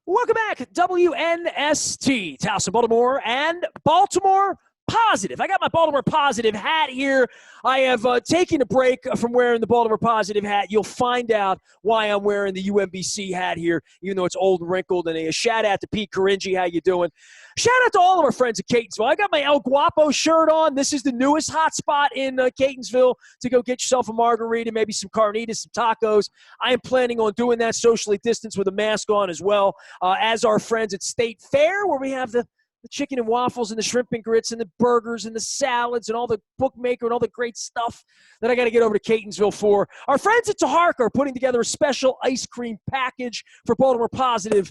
Welcome back, WNST, Towson, Baltimore, and Baltimore Positive. I got my Baltimore Positive hat here. I have taken a break from wearing the Baltimore Positive hat. You'll find out why I'm wearing the UMBC hat here, even though it's old and wrinkled. And a shout out to Pete Caringi. How you doing? Shout out to all of our friends at Catonsville. I got my El Guapo shirt on. This is the newest hot spot in Catonsville to go get yourself a margarita, maybe some carnitas, some tacos. I am planning on doing that socially distanced with a mask on as well, as our friends at State Fair, where we have the chicken and waffles and the shrimp and grits and the burgers and the salads and all the bookmaker and all the great stuff that I got to get over to Catonsville for. Our friends at Taharka are putting together a special ice cream package for Baltimore Positive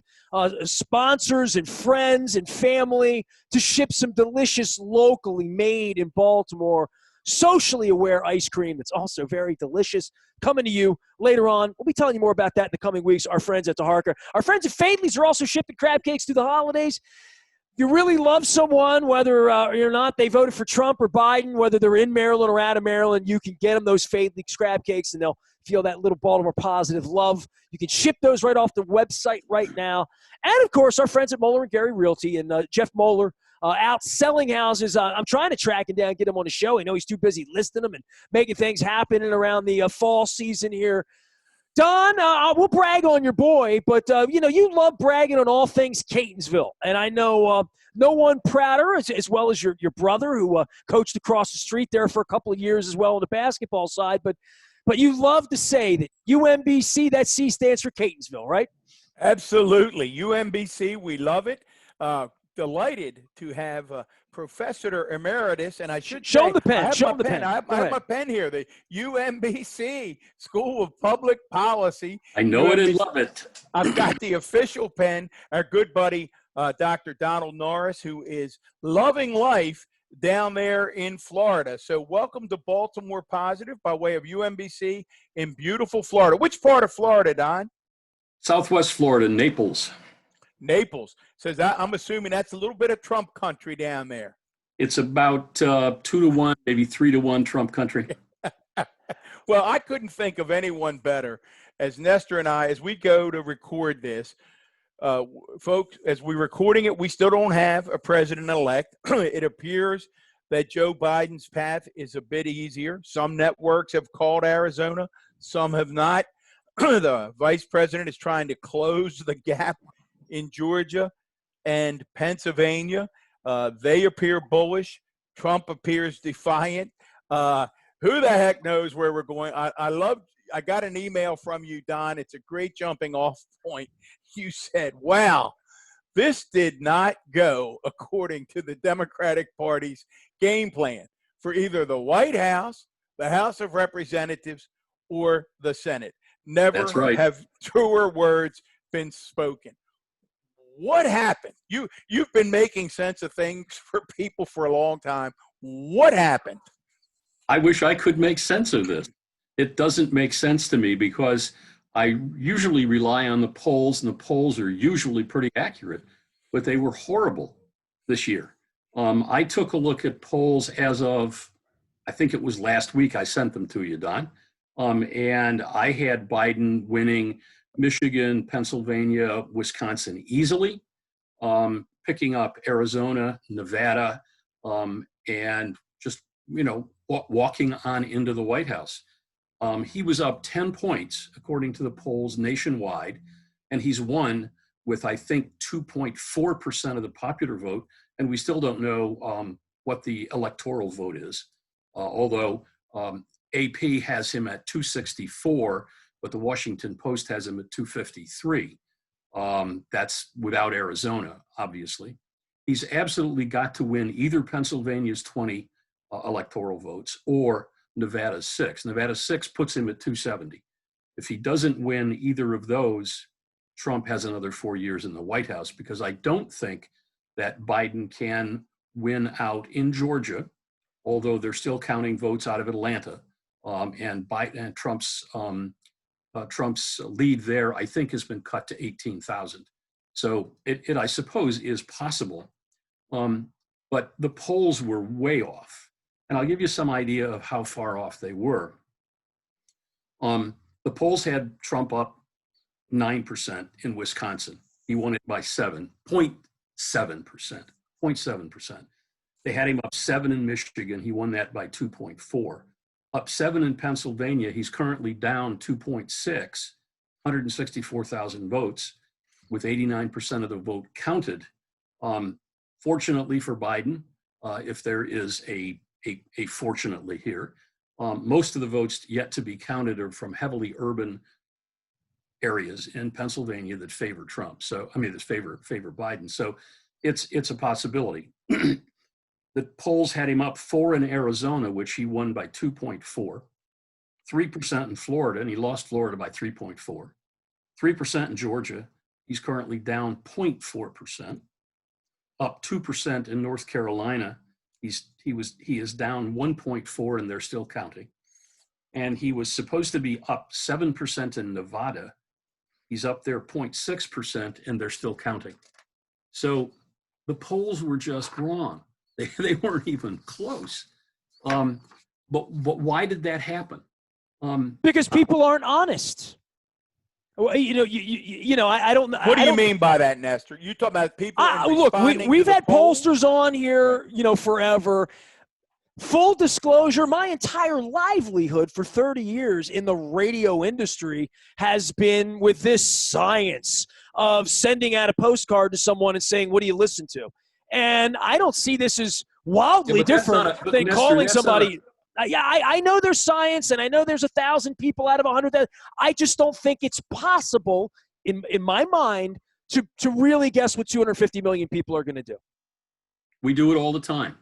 sponsors and friends and family to ship some delicious, locally made in Baltimore, socially aware ice cream that's also very delicious. Coming to you later on. We'll be telling you more about that in the coming weeks. Our friends at Taharka. Our friends at Fadley's are also shipping crab cakes through the holidays. You really love someone, whether or not they voted for Trump or Biden, whether they're in Maryland or out of Maryland, you can get them those Fadley crab cakes, and they'll feel that little Baltimore Positive love. You can ship those right off the website right now. And, of course, our friends at Moeller and Gary Realty and Jeff Moeller out selling houses. I'm trying to track him down, get him on the show. I know he's too busy listing them and making things happen in around the fall season here. Don, we'll brag on your boy, but, you love bragging on all things Catonsville. And I know no one prouder, as well as your brother, who coached across the street there for a couple of years as well on the basketball side. But you love to say that UMBC, that C stands for Catonsville, right? Absolutely. UMBC, we love it. Delighted to have Professor Emeritus, and I should show him the pen. Show him the pen. I have my pen here. The UMBC School of Public Policy. I know it and love it. I've got the official pen. Our good buddy, Dr. Donald Norris, who is loving life down there in Florida. So welcome to Baltimore Positive by way of UMBC in beautiful Florida. Which part of Florida, Don? Southwest Florida, Naples. Naples. Says I'm assuming that's a little bit of Trump country down there. It's about 2-1, maybe 3-1 Trump country. Well, I couldn't think of anyone better as Nestor and I, as we go to record this, folks, as we're recording it, we still don't have a president-elect. It appears that Joe Biden's path is a bit easier. Some networks have called Arizona, some have not. The vice president is trying to close the gap in Georgia and Pennsylvania. They appear bullish. Trump appears defiant. Who the heck knows where we're going? I got an email from you, Don. It's a great jumping off point. You said, wow, this did not go according to the Democratic Party's game plan for either the White House, the House of Representatives, or the Senate. Never have truer words been spoken. What happened? You've been making sense of things for people for a long time. What happened? I wish I could make sense of this. It doesn't make sense to me because I usually rely on the polls, and the polls are usually pretty accurate, but they were horrible this year. I took a look at polls as of, I think it was last week. I sent them to you, Don. And I had Biden winning Michigan, Pennsylvania, Wisconsin easily, picking up Arizona, Nevada, and just, walking on into the White House. He was up 10 points, according to the polls nationwide, and he's won with, I think, 2.4% of the popular vote, and we still don't know what the electoral vote is, although AP has him at 264, but the Washington Post has him at 253. That's without Arizona, obviously. He's absolutely got to win either Pennsylvania's 20 electoral votes or Nevada's 6. Nevada's 6 puts him at 270. If he doesn't win either of those, Trump has another 4 years in the White House, because I don't think that Biden can win out in Georgia, although they're still counting votes out of Atlanta. And Biden and Trump's lead there, I think, has been cut to 18,000. So it, I suppose, is possible. But the polls were way off. And I'll give you some idea of how far off they were. The polls had Trump up 9% in Wisconsin. He won it by 0.7%. 0.7%. They had him up 7 in Michigan. He won that by 2.4. Up 7 in Pennsylvania. He's currently down 2.6, 164,000 votes, with 89% of the vote counted. Fortunately for Biden, if there is a fortunately here, most of the votes yet to be counted are from heavily urban areas in Pennsylvania that favor Trump. So, I mean, that favor Biden. So it's a possibility. The polls had him up 4 in Arizona, which he won by 2.4, 3% in Florida, and he lost Florida by 3.4, 3% in Georgia. He's currently down 0.4%, up 2% in North Carolina. He is down 1.4, and they're still counting. And he was supposed to be up 7% in Nevada. He's up there 0.6%, and they're still counting. So the polls were just wrong. They weren't even close. But why did that happen? Because people aren't honest. Well, I don't. What do you mean by that, Nestor? You talking about people? Look, we've had pollsters on here, forever. Full disclosure, my entire livelihood for 30 years in the radio industry has been with this science of sending out a postcard to someone and saying, "What do you listen to?" And I don't see this as wildly different than calling somebody. I know there's science, and I know there's 1,000 people out of 100,000. I just don't think it's possible in my mind to really guess what 250 million people are going to do. We do it all the time.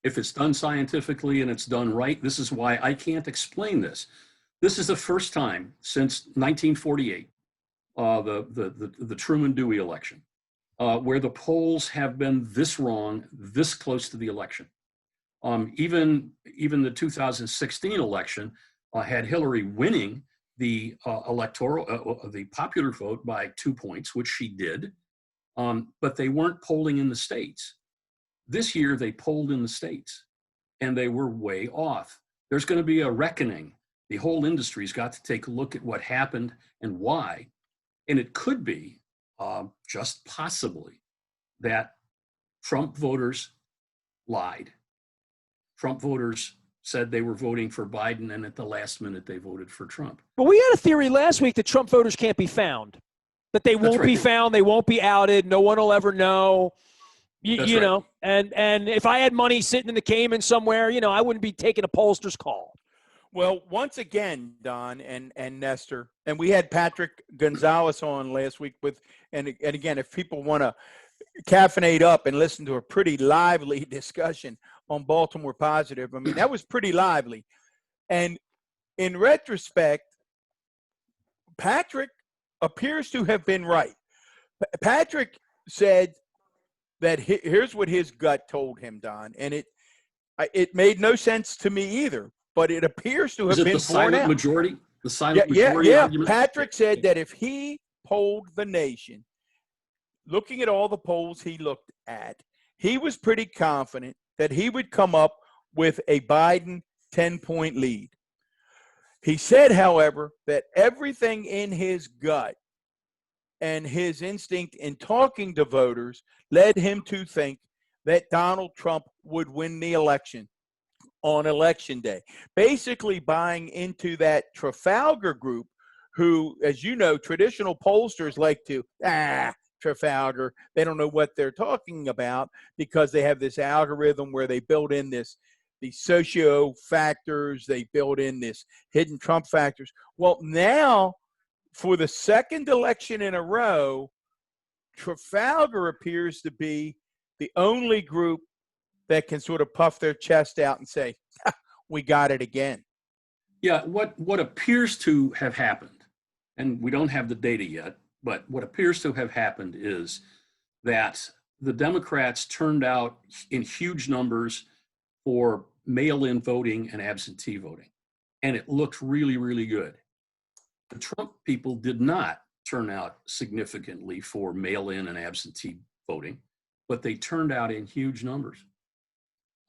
If it's done scientifically and it's done right, this is why I can't explain this. This is the first time since 1948, the Truman-Dewey election, where the polls have been this wrong, this close to the election. Even the 2016 election had Hillary winning the electoral, the popular vote by 2 points, which she did, but they weren't polling in the states. This year they polled in the states, and they were way off. There's going to be a reckoning. The whole industry's got to take a look at what happened and why, and it could be just possibly that Trump voters lied. Trump voters said they were voting for Biden, and at the last minute they voted for Trump. But we had a theory last week that Trump voters can't be found, that they won't be found, they won't be outed, no one will ever know. You know, and if I had money sitting in the Cayman somewhere, I wouldn't be taking a pollster's call. Well, once again, Don and Nestor, and we had Patrick Gonzalez on last week and again, if people want to caffeinate up and listen to a pretty lively discussion on Baltimore Positive, I mean, that was pretty lively. And in retrospect, Patrick appears to have been right. Patrick said that here's what his gut told him, Don, and it made no sense to me either, but it appears to have been borne out. Majority? The silent majority yeah. argument? Patrick said that if he polled the nation, looking at all the polls he looked at, he was pretty confident that he would come up with a Biden 10-point lead. He said, however, that everything in his gut and his instinct in talking to voters led him to think that Donald Trump would win the election on Election Day, basically buying into that Trafalgar group who, as you know, traditional pollsters like to, Trafalgar, they don't know what they're talking about because they have this algorithm where they build in these socio factors, they build in this hidden Trump factors. Well, now, for the second election in a row, Trafalgar appears to be the only group that can sort of puff their chest out and say, we got it again. Yeah, what appears to have happened, and we don't have the data yet, but what appears to have happened is that the Democrats turned out in huge numbers for mail-in voting and absentee voting, and it looked really, really good. The Trump people did not turn out significantly for mail-in and absentee voting, but they turned out in huge numbers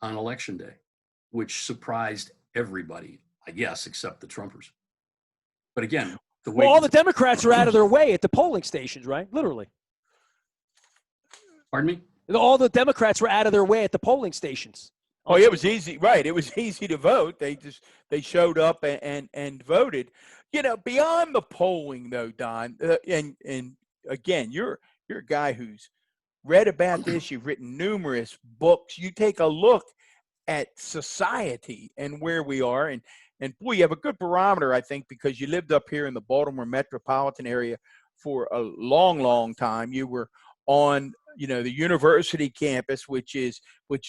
on Election Day, which surprised everybody, I guess, except the Trumpers. But again, all the Democrats are out of their way at the polling stations, right? Literally. Pardon me? All the Democrats were out of their way at the polling stations. Oh, yeah, it was easy, right? It was easy to vote. They showed up and voted. You know, beyond the polling, though, Don, and again, you're a guy who's read about this. You've written numerous books. You take a look at society and where we are, and boy, you have a good barometer, I think, because you lived up here in the Baltimore metropolitan area for a long, long time. You were on, you know, the university campus, which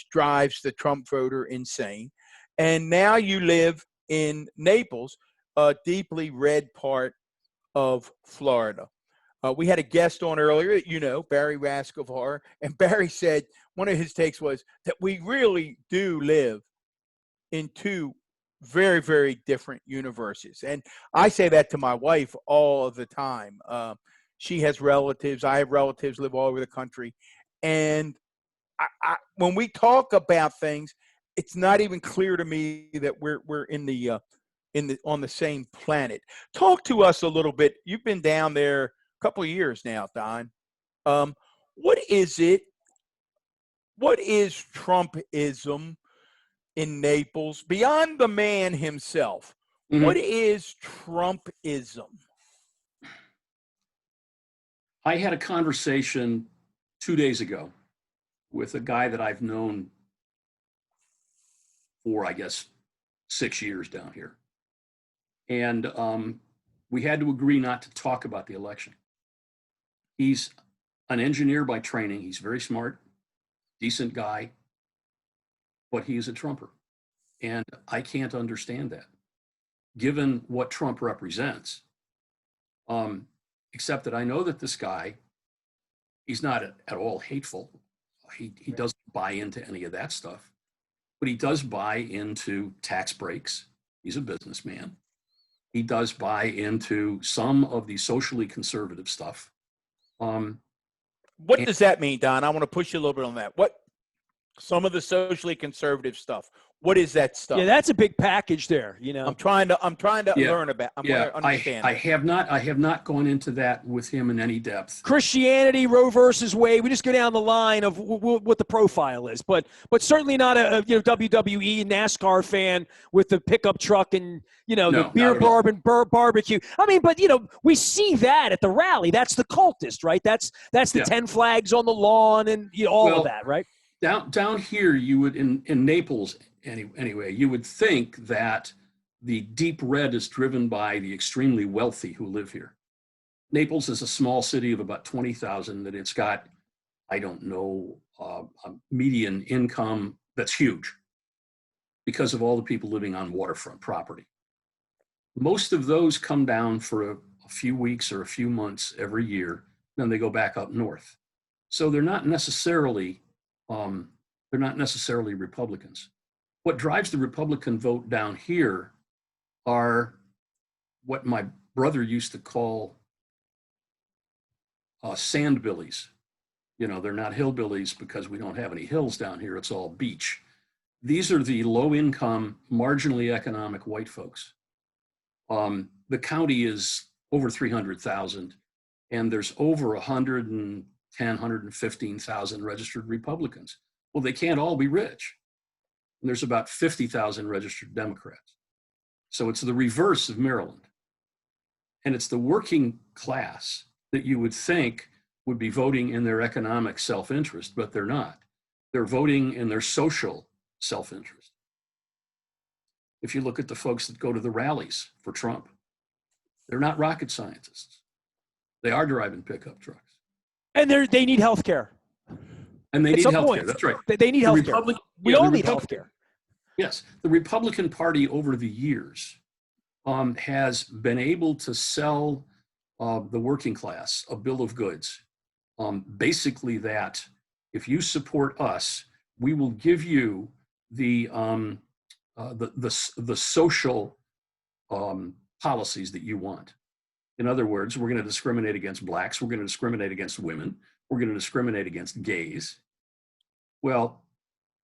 drives the Trump voter insane. And now you live in Naples, a deeply red part of Florida. We had a guest on earlier, you know, Barry Rascovar, and Barry said one of his takes was that we really do live in two very, very different universes. And I say that to my wife all the time. She has relatives. I have relatives live all over the country. And when we talk about things, it's not even clear to me that we're on the same planet. Talk to us a little bit. You've been down there a couple of years now, Don. What is it? What is Trumpism in Naples beyond the man himself? Mm-hmm. What is Trumpism? I had a conversation 2 days ago with a guy that I've known for, I guess, 6 years down here. And we had to agree not to talk about the election. He's an engineer by training. He's very smart, decent guy, but he's a Trumper. And I can't understand that, given what Trump represents. Except that I know that this guy, he's not at all hateful. He doesn't buy into any of that stuff, but he does buy into tax breaks. He's a businessman. He does buy into some of the socially conservative stuff. What does that mean, Don? I want to push you a little bit on that. What some of the socially conservative stuff? What is that stuff? Yeah, that's a big package there. You know, I'm trying to learn about. Understand. I have not gone into that with him in any depth. Christianity, Roe versus Wade. We just go down the line of what the profile is, but certainly not a WWE NASCAR fan with the pickup truck and the beer barb and barbecue. I mean, but we see that at the rally. That's the cultist, right? That's the 10 flags on the lawn and all of that, right? Down here, you would in Naples. Anyway, you would think that the deep red is driven by the extremely wealthy who live here. Naples is a small city of about 20,000, and it's got, I don't know, a median income that's huge because of all the people living on waterfront property. Most of those come down for a few weeks or a few months every year, then they go back up north. So they're not necessarily Republicans. What drives the Republican vote down here are what my brother used to call sandbillies. They're not hillbillies because we don't have any hills down here. It's all beach. These are the low-income, marginally economic white folks. The county is over 300,000, and there's over 115,000 registered Republicans. Well, they can't all be rich. And there's about 50,000 registered Democrats. So it's the reverse of Maryland. And it's the working class that you would think would be voting in their economic self-interest, but they're not. They're voting in their social self-interest. If you look at the folks that go to the rallies for Trump, they're not rocket scientists. They are driving pickup trucks. And they need health care. And they need health care. That's right. They need health care. We all need health care. Yes. The Republican Party over the years has been able to sell the working class a bill of goods. Basically that if you support us, we will give you the social policies that you want. In other words, we're going to discriminate against blacks. We're going to discriminate against women. We're going to discriminate against gays. Well,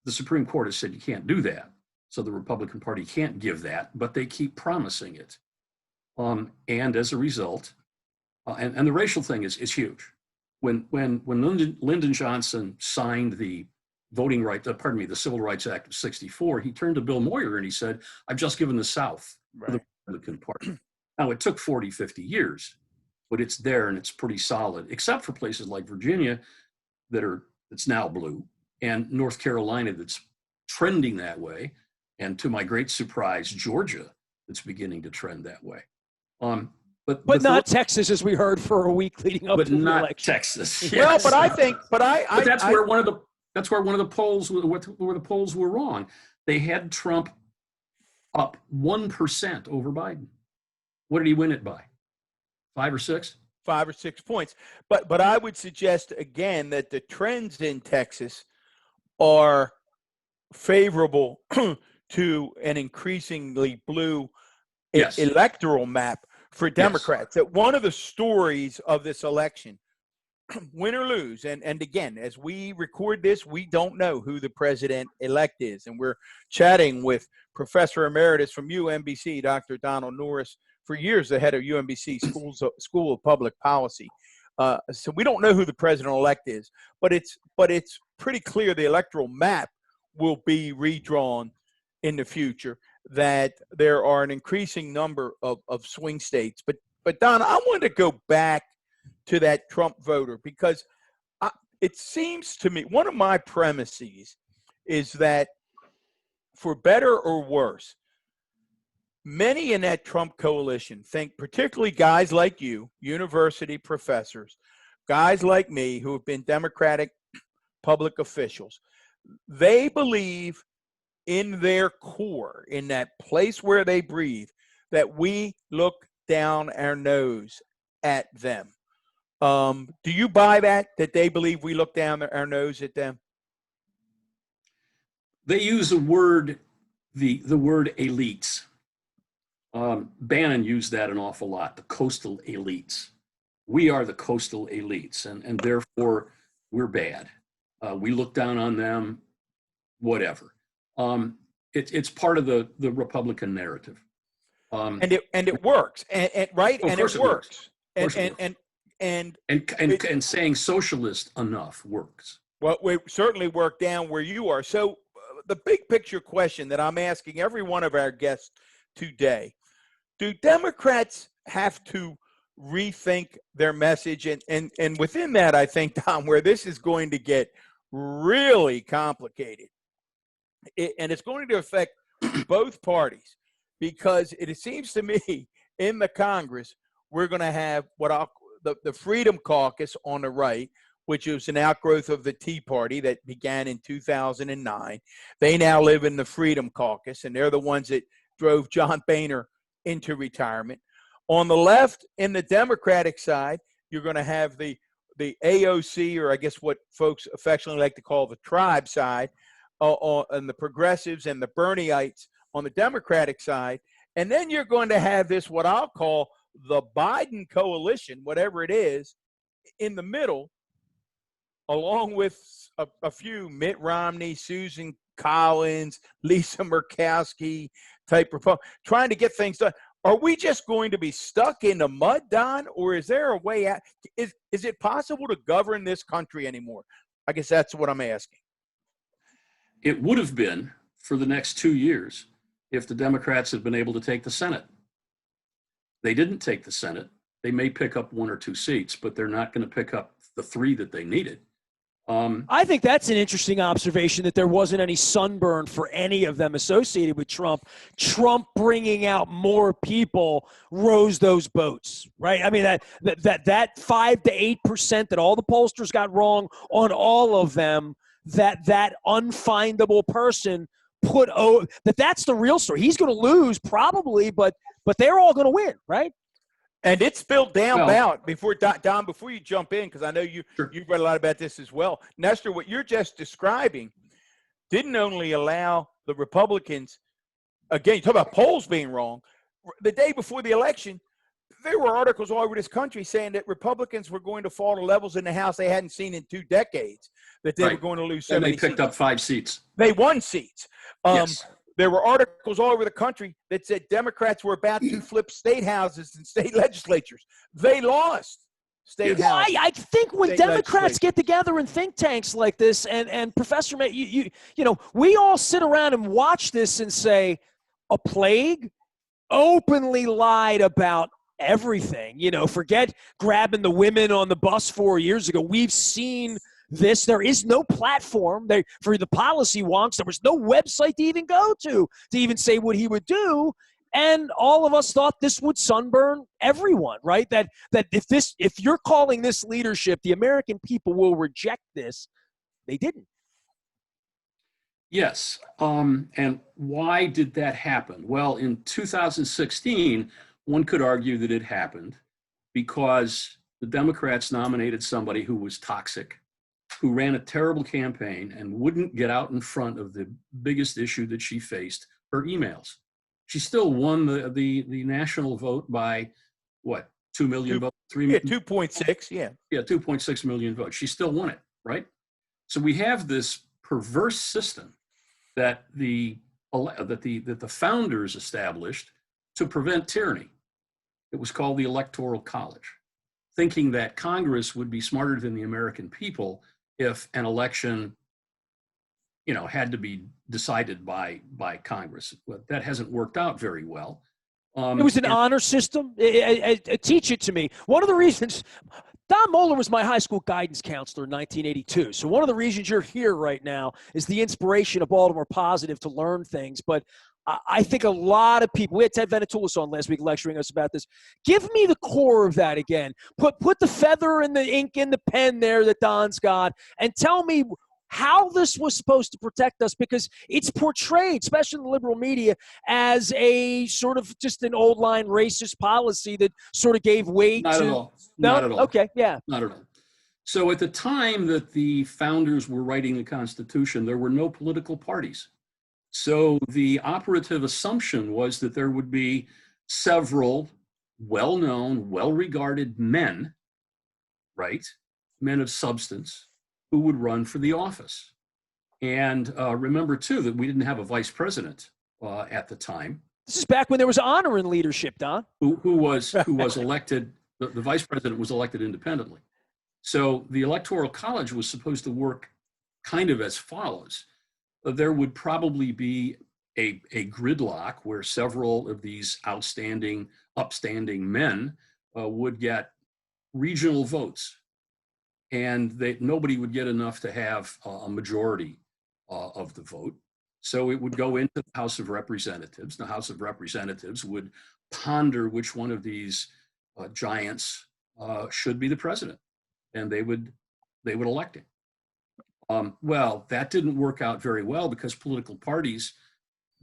the Supreme Court has said you can't do that. So the Republican Party can't give that, but they keep promising it. And as a result, and the racial thing is huge. when Lyndon Johnson signed the the Civil Rights Act of '64, he turned to Bill Moyer and he said, "I've just given the South to the Republican Party." Now, it took 40, 50 years, but it's there and it's pretty solid, except for places like Virginia that's now blue, and North Carolina that's trending that way, and to my great surprise, Georgia that's beginning to trend that way. But not Texas, as we heard for a week leading up to the election. But Texas. Yes. Well, but I think, that's where one of the polls where the polls were wrong. They had Trump up 1% over Biden. What did he win it by? 5 or 6? 5 or 6 points. But I would suggest again that the trends in Texas are favorable to an increasingly blue electoral map for Democrats. That one of the stories of this election, win or lose, and again, as we record this, we don't know who the president-elect is. And we're chatting with Professor Emeritus from UMBC, Dr. Donald Norris, for years the head of UMBC School of Public Policy. So we don't know who the president-elect is, but it's pretty clear the electoral map will be redrawn in the future, that there are an increasing number of swing states. But Don, I want to go back to that Trump voter, because it seems to me, one of my premises is that, for better or worse, many in that Trump coalition think, particularly guys like you, university professors, guys like me who have been Democratic public officials, they believe in their core, in that place where they breathe, that we look down our nose at them. Do you buy that they believe we look down our nose at them? They use a word, the word elites. Bannon used that an awful lot, the coastal elites. We are the coastal elites, and therefore we're bad. We look down on them, whatever. It's part of the Republican narrative. And it works, right? And it works. And saying socialist enough works. Well, we certainly work down where you are. So the big picture question that I'm asking every one of our guests today: do Democrats have to rethink their message? And within that, I think, Tom, where this is going to get really complicated, and it's going to affect both parties, because it seems to me in the Congress we're going to have the Freedom Caucus on the right, which is an outgrowth of the Tea Party that began in 2009. They now live in the Freedom Caucus, and they're the ones that drove John Boehner into retirement. On the left, in the Democratic side, you're going to have the AOC, or I guess what folks affectionately like to call the tribe side, and the progressives and the Bernieites on the Democratic side. And then you're going to have this, what I'll call the Biden coalition, whatever it is, in the middle, along with a few Mitt Romney, Susan Collins, Lisa Murkowski type of trying to get things done. Are we just going to be stuck in the mud, Don, or is there a way out? Is it possible to govern this country anymore? I guess that's what I'm asking. It would have been for the next 2 years if the Democrats had been able to take the Senate. They didn't take the Senate. They may pick up 1 or 2 seats, but they're not going to pick up the 3 that they needed. I think that's an interesting observation, that there wasn't any sunburn for any of them associated with Trump. Trump bringing out more people rose those boats, right? I mean, that 5 to 8% that all the pollsters got wrong on all of them, that unfindable person that's the real story. He's going to lose probably, but they're all going to win, right? And it's spilled down out before, Don, before you jump in, because I know you've read a lot about this as well. Nestor, what you're just describing didn't only allow the Republicans, again, you talk about polls being wrong. The day before the election, there were articles all over this country saying that Republicans were going to fall to levels in the House they hadn't seen in 2 decades, that they were going to lose 70 seats. And they picked up 5 seats. They won seats. Yes. There were articles all over the country that said Democrats were about to flip state houses and state legislatures. They lost. State Yes. house. I think when State Democrats legislature. get together in think tanks like this, and Professor May, you know, we all sit around and watch this and say, a plague openly lied about everything. You know, forget grabbing the women on the bus 4 years ago. We've seen this. There is no platform for the policy wonks. There was no website to even go to even say what he would do. And all of us thought this would sunburn everyone, right? That if you're calling this leadership, the American people will reject this. They didn't. Yes. And why did that happen? Well, in 2016, one could argue that it happened because the Democrats nominated somebody who was toxic, who ran a terrible campaign and wouldn't get out in front of the biggest issue that she faced, her emails. She still won the national vote by what, 2 million votes? 3 million? 2.6, yeah. Yeah, 2.6 million votes. She still won it, right? So we have this perverse system that the founders established to prevent tyranny. It was called the Electoral College, thinking that Congress would be smarter than the American people if an election, you know, had to be decided by Congress. But that hasn't worked out very well. It was an honor system. Teach it to me. One of the reasons, Don Moeller was my high school guidance counselor in 1982. So one of the reasons you're here right now is the inspiration of Baltimore Positive to learn things. But I think a lot of people, we had Ted Venetoulis on last week lecturing us about this. Give me the core of that again. Put the feather and the ink in the pen there that Don's got, and tell me how this was supposed to protect us, because it's portrayed, especially in the liberal media, as a sort of just an old line racist policy that sort of gave way Not to. at all. No? Not at all. Okay, yeah. Not at all. So at the time that the founders were writing the Constitution, there were no political parties. So the operative assumption was that there would be several well-known, well-regarded men, right? Men of substance who would run for the office. And remember too, that we didn't have a vice president at the time. This is back when there was honor in leadership, Don. Who was elected, the vice president was elected independently. So the Electoral College was supposed to work kind of as follows. There would probably be a gridlock where several of these upstanding men would get regional votes, and nobody would get enough to have a majority of the vote. So it would go into the House of Representatives. The House of Representatives would ponder which one of these giants should be the president, and they would elect him. Well, that didn't work out very well because political parties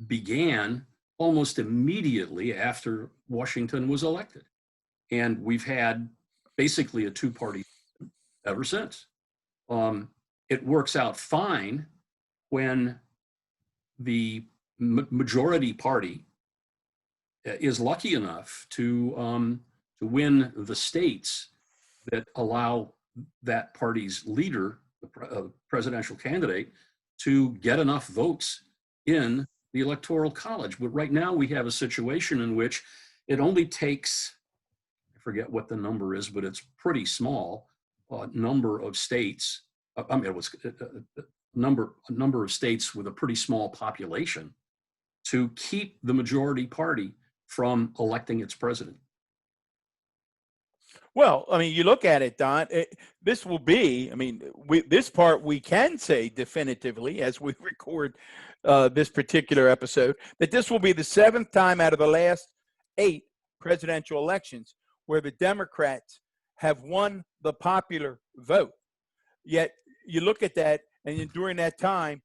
began almost immediately after Washington was elected. And we've had basically a two-party system ever since. It works out fine when the majority party is lucky enough to win the states that allow that party's leader, the presidential candidate, to get enough votes in the Electoral College. But right now we have a situation in which it only takes, I forget what the number is, but it's pretty small, number of states. I mean, it was a number of states with a pretty small population to keep the majority party from electing its president. Well, I mean, you look at it, Don, this will be, I mean, this part we can say definitively as we record this particular episode, that this will be the 7th time out of the last 8 presidential elections where the Democrats have won the popular vote. Yet you look at that, and during that time,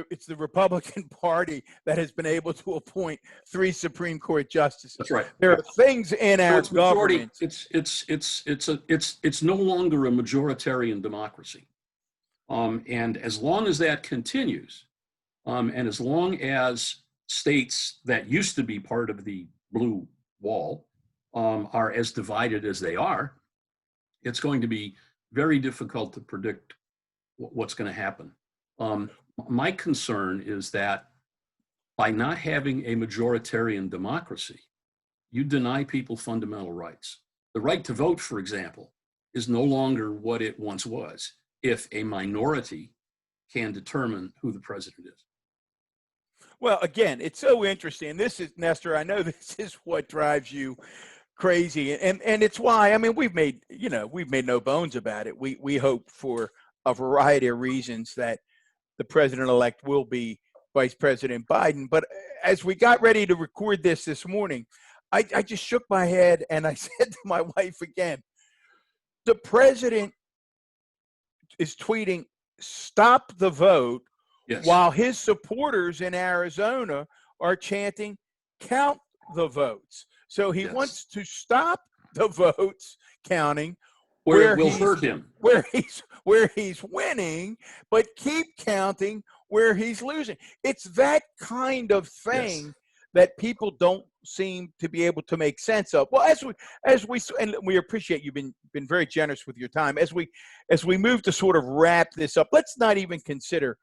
it's the Republican Party that has been able to appoint 3 Supreme Court justices. That's right. There are things in our government. It's no longer a majoritarian democracy, and as long as that continues, and as long as states that used to be part of the blue wall are as divided as they are, it's going to be very difficult to predict what's going to happen. My concern is that by not having a majoritarian democracy, you deny people fundamental rights. The right to vote, for example, is no longer what it once was if a minority can determine who the president is. Well, again, it's so interesting. This is, Nestor, I know this is what drives you crazy. And it's why, I mean, we've made no bones about it. We hope for a variety of reasons that the president-elect will be Vice President Biden. But as we got ready to record this morning, I just shook my head and I said to my wife again, the president is tweeting, "Stop the vote," Yes. while his supporters in Arizona are chanting, "Count the votes." So he Yes. wants to stop the votes counting Where it will hurt him. where he's winning, but keep counting where he's losing. It's that kind of thing Yes. that people don't seem to be able to make sense of. Well, as we and we appreciate you've been very generous with your time. As we move to sort of wrap this up, let's not even consider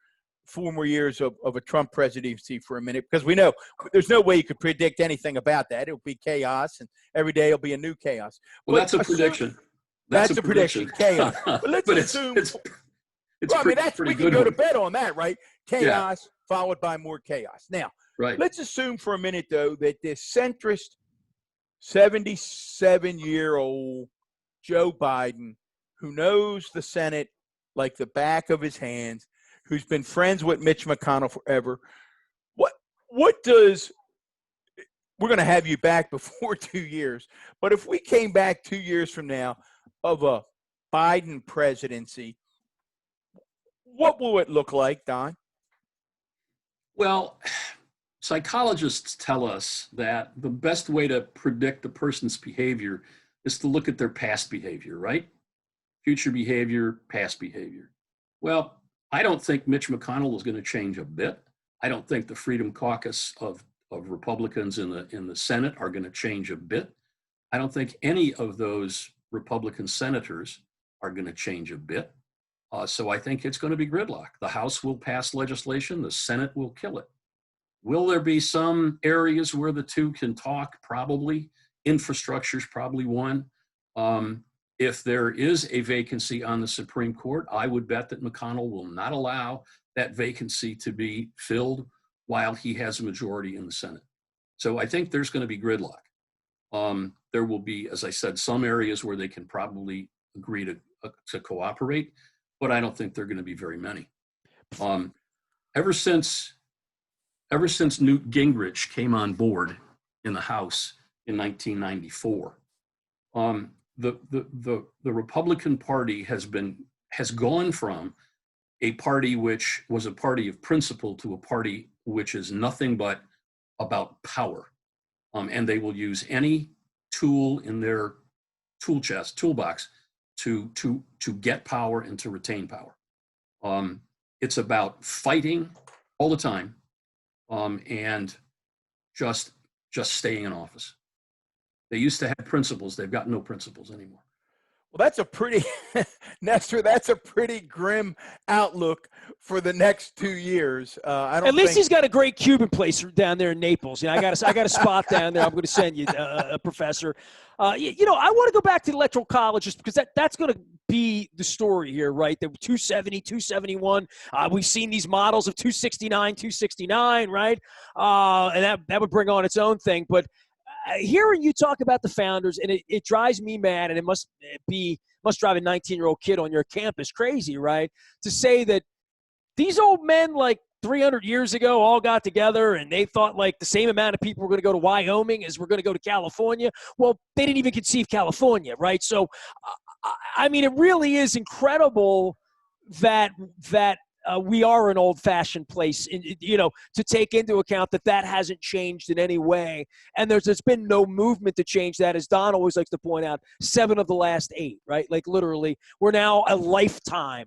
4 more years of a Trump presidency for a minute, because we know there's no way you could predict anything about that. It'll be chaos, and every day it'll be a new chaos. Well, that's a prediction. That's a prediction. Chaos. But let's but assume. it's Well, I mean, pretty we can good go to one. bed on that, right? Chaos followed by more chaos. Now, Right. let's assume for a minute, though, that this centrist 77-year-old Joe Biden, who knows the Senate like the back of his hands, who's been friends with Mitch McConnell forever, what does – we're going to have you back before 2 years, but if we came back 2 years from now of a Biden presidency, what will it look like, Don? Well, psychologists tell us that the best way to predict a person's behavior is to look at their past behavior, right? Future behavior, past behavior. Well, I don't think Mitch McConnell is going to change a bit. I don't think the Freedom Caucus of Republicans in the Senate are going to change a bit. I don't think any of those Republican senators are going to change a bit. So I think it's going to be gridlock. The House will pass legislation. The Senate will kill it. Will there be some areas where the two can talk? Probably. Infrastructure is probably one. If there is a vacancy on the Supreme Court, I would bet that McConnell will not allow that vacancy to be filled while he has a majority in the Senate. So I think there's going to be gridlock. There will be, as I said, some areas where they can probably agree to cooperate, but I don't think there are going to be very many. Ever since Newt Gingrich came on board in the House in 1994, the Republican Party has gone from a party which was a party of principle to a party which is nothing but about power, and they will use any tool in their toolbox to get power and to retain power. It's about fighting all the time, and just staying in office. They used to have principles. They've got no principles anymore. Well, that's a pretty, Nestor, that's a pretty grim outlook for the next 2 years. At least he's got a great Cuban place down there in Naples. You know, I got a spot down there. I'm going to send you, Professor. I want to go back to the Electoral College just because that's going to be the story here, right? The 270, 271. We've seen these models of 269, 269, right? And that would bring on its own thing. But hearing you talk about the founders, and it drives me mad, and it must drive a 19-year-old kid on your campus crazy, right? To say that these old men, like 300 years ago, all got together and they thought like the same amount of people were going to go to Wyoming as were going to go to California. Well, they didn't even conceive California, right? So, I mean, it really is incredible that we are an old-fashioned place, to take into account that hasn't changed in any way. And there's been no movement to change that, as Don always likes to point out, 7 of the last 8, right? Like literally, we're now a lifetime.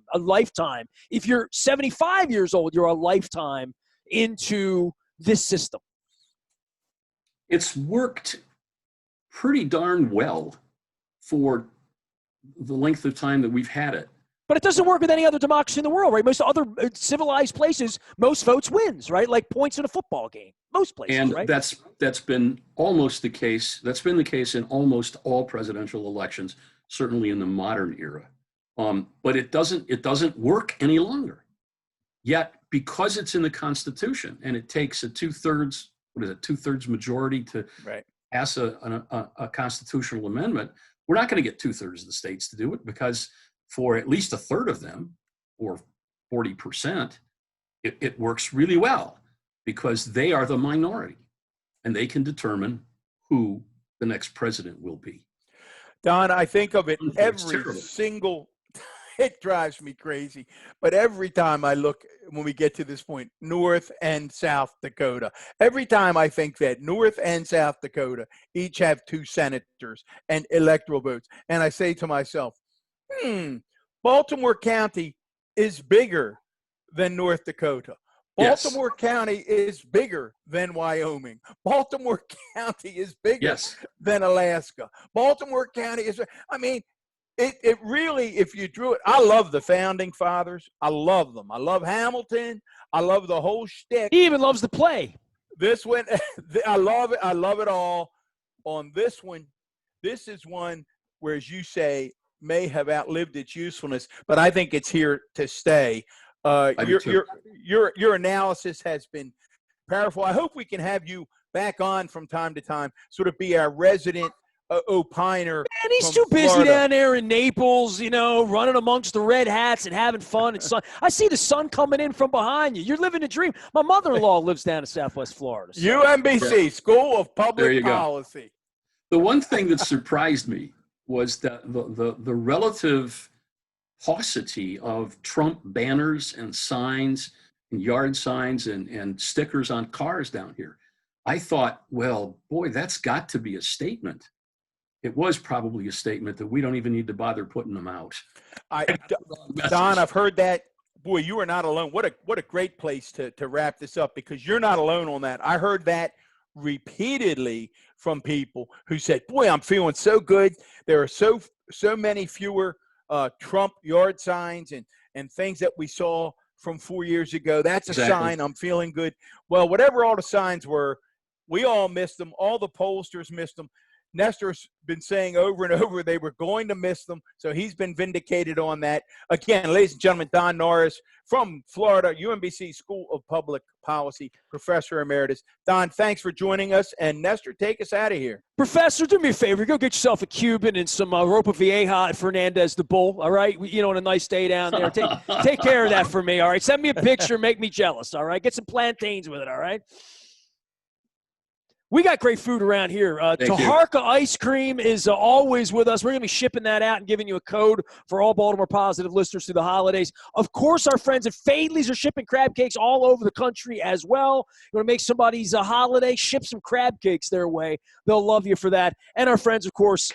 If you're 75 years old, you're a lifetime into this system. It's worked pretty darn well for the length of time that we've had it. But it doesn't work with any other democracy in the world, right? Most other civilized places, most votes wins, right? Like points in a football game. Most places, and right? that's been almost the case. That's been the case in almost all presidential elections certainly in the modern era. But it doesn't work any longer. Yet, because it's in the Constitution and it takes a two-thirds majority to pass a constitutional amendment, we're not going to get two-thirds of the states to do it, because for at least a third of them, or 40%, it works really well, because they are the minority and they can determine who the next president will be. Don, I think of it every single, it drives me crazy, but every time I look, when we get to this point, North and South Dakota, every time I think that North and South Dakota each have 2 senators and electoral votes, and I say to myself, Baltimore County is bigger than North Dakota. Baltimore County is bigger than Wyoming. Baltimore County is bigger than Alaska. Baltimore County is, I mean, it really, if you drew it, I love the founding fathers. I love them. I love Hamilton. I love the whole shtick. He even loves the play. This one, I love it. I love it all. On this one, this is one where, as you say, may have outlived its usefulness, but I think it's here to stay. Your analysis has been powerful. I hope we can have you back on from time to time, sort of be our resident opiner. Man, he's too busy Florida. down there in Naples, running amongst the red hats and having fun and sun. I see the sun coming in from behind you. You're living a dream. My mother-in-law lives down in Southwest Florida. So. UMBC, School of Public Policy. The one thing that surprised me was that the relative paucity of Trump banners and signs and yard signs and stickers on cars down here. I thought, well, boy, that's got to be a statement. It was probably a statement that we don't even need to bother putting them out. Don, I've heard that. Boy, you are not alone. What a great place to wrap this up, because you're not alone on that. I heard that repeatedly from people who said, boy, I'm feeling so good. There are so many fewer Trump yard signs and things that we saw from 4 years ago. That's a sign I'm feeling good. Well, whatever all the signs were, we all missed them. All the pollsters missed them. Nestor's been saying over and over they were going to miss them, so he's been vindicated on that. Again, ladies and gentlemen, Don Norris from Florida, UMBC School of Public Policy, Professor Emeritus. Don, thanks for joining us, and Nestor, take us out of here. Professor, do me a favor. Go get yourself a Cuban and some Ropa Vieja at Fernandez the Bull, all right? On a nice day down there. Take care of that for me, all right? Send me a picture, make me jealous, all right? Get some plantains with it, all right? We got great food around here. Taharka Ice Cream is always with us. We're going to be shipping that out and giving you a code for all Baltimore Positive listeners through the holidays. Of course, our friends at Fadley's are shipping crab cakes all over the country as well. You want to make somebody's holiday, ship some crab cakes their way. They'll love you for that. And our friends, of course,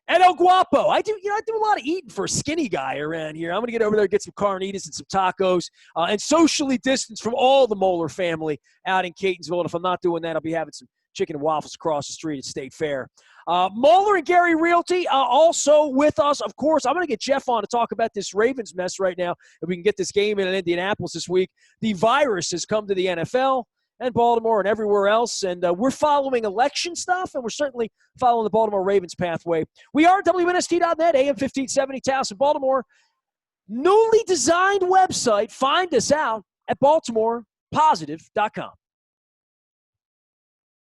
at El Guapo. I do a lot of eating for a skinny guy around here. I'm going to get over there, get some carnitas and some tacos, and socially distance from all the Moeller family out in Catonsville. And if I'm not doing that, I'll be having some chicken and waffles across the street at State Fair. Moeller and Gary Realty also with us. Of course, I'm going to get Jeff on to talk about this Ravens mess right now. If we can get this game in Indianapolis this week. The virus has come to the NFL and Baltimore and everywhere else, and we're following election stuff, and we're certainly following the Baltimore Ravens pathway. We are WNST.net, AM 1570, Towson, Baltimore. Newly designed website. Find us out at BaltimorePositive.com.